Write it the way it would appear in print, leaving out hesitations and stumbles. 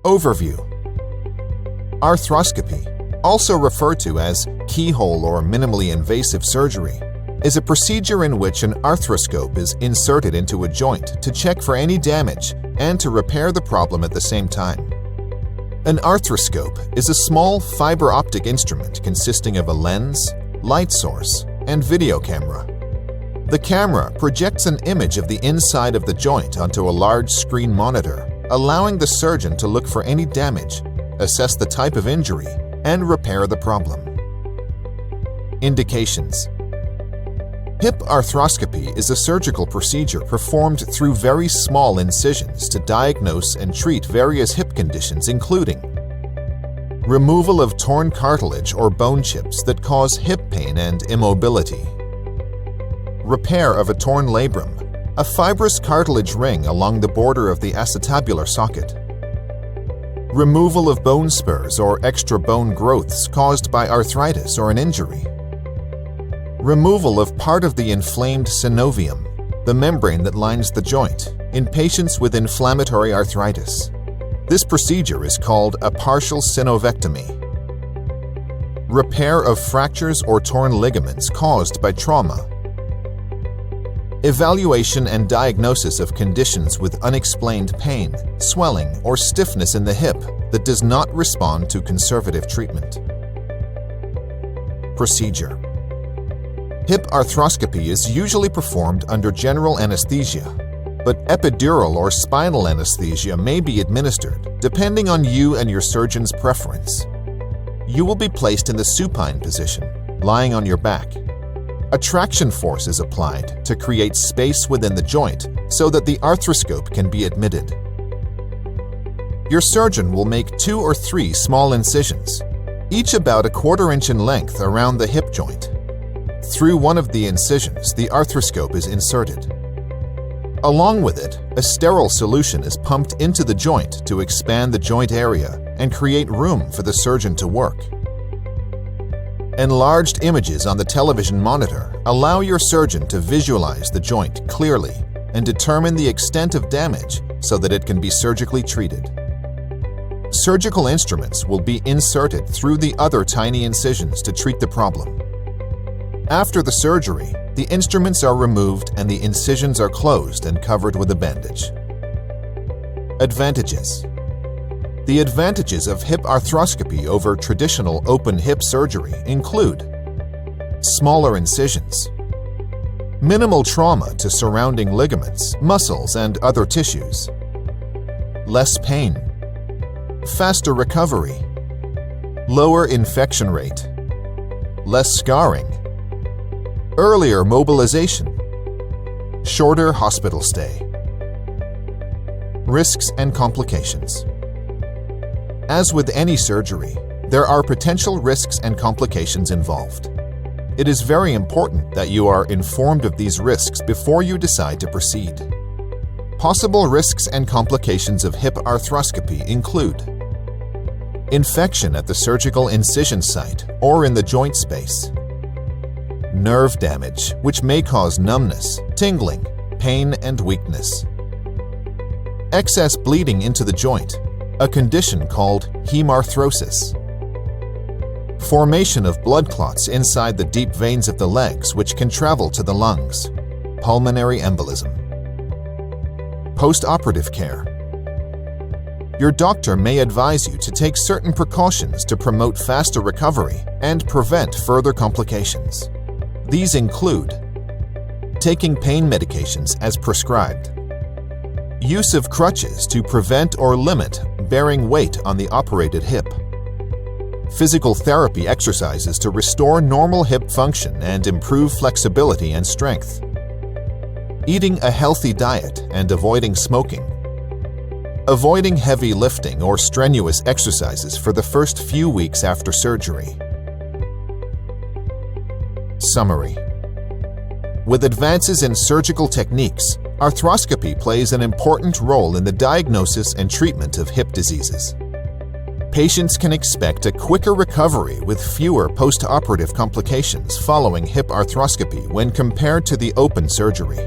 Overview. Arthroscopy, also referred to as keyhole or minimally invasive surgery, is a procedure in which an arthroscope is inserted into a joint to check for any damage and to repair the problem at the same time. An arthroscope is a small fiber optic instrument consisting of a lens, light source, and video camera. The camera projects an image of the inside of the joint onto a large screen monitor, allowing the surgeon to look for any damage, assess the type of injury, and repair the problem. Indications. Hip arthroscopy is a surgical procedure performed through very small incisions to diagnose and treat various hip conditions including removal of torn cartilage or bone chips that cause hip pain and immobility, repair of a torn labrum, a fibrous cartilage ring along the border of the acetabular socket, removal of bone spurs or extra bone growths caused by arthritis or an injury, removal of part of the inflamed synovium, the membrane that lines the joint, in patients with inflammatory arthritis. This procedure is called a partial synovectomy. Repair of fractures or torn ligaments caused by trauma. Evaluation and diagnosis of conditions with unexplained pain, swelling, or stiffness in the hip that does not respond to conservative treatment. Procedure. Hip arthroscopy is usually performed under general anesthesia, but epidural or spinal anesthesia may be administered depending on you and your surgeon's preference. You will be placed in the supine position, lying on your back. A traction force is applied to create space within the joint so that the arthroscope can be admitted. Your surgeon will make 2 or 3 small incisions, each about 1/4 inch in length around the hip joint. Through one of the incisions, the arthroscope is inserted. Along with it, a sterile solution is pumped into the joint to expand the joint area and create room for the surgeon to work. Enlarged images on the television monitor allow your surgeon to visualize the joint clearly and determine the extent of damage so that it can be surgically treated. Surgical instruments will be inserted through the other tiny incisions to treat the problem. After the surgery, the instruments are removed and the incisions are closed and covered with a bandage. Advantages. The advantages of hip arthroscopy over traditional open hip surgery include smaller incisions, minimal trauma to surrounding ligaments, muscles, and other tissues, less pain, faster recovery, lower infection rate, less scarring, earlier mobilization, shorter hospital stay. Risks and complications. As with any surgery, there are potential risks and complications involved. It is very important that you are informed of these risks before you decide to proceed. Possible risks and complications of hip arthroscopy include infection at the surgical incision site or in the joint space, nerve damage, which may cause numbness, tingling, pain, and weakness, excess bleeding into the joint, a condition called hemarthrosis, formation of blood clots inside the deep veins of the legs which can travel to the lungs, pulmonary embolism. Post-operative care. Your doctor may advise you to take certain precautions to promote faster recovery and prevent further complications. These include taking pain medications as prescribed, use of crutches to prevent or limit bearing weight on the operated hip, physical therapy exercises to restore normal hip function and improve flexibility and strength, eating a healthy diet and avoiding smoking, avoiding heavy lifting or strenuous exercises for the first few weeks after surgery. Summary. With advances in surgical techniques, arthroscopy plays an important role in the diagnosis and treatment of hip diseases. Patients can expect a quicker recovery with fewer post-operative complications following hip arthroscopy when compared to the open surgery.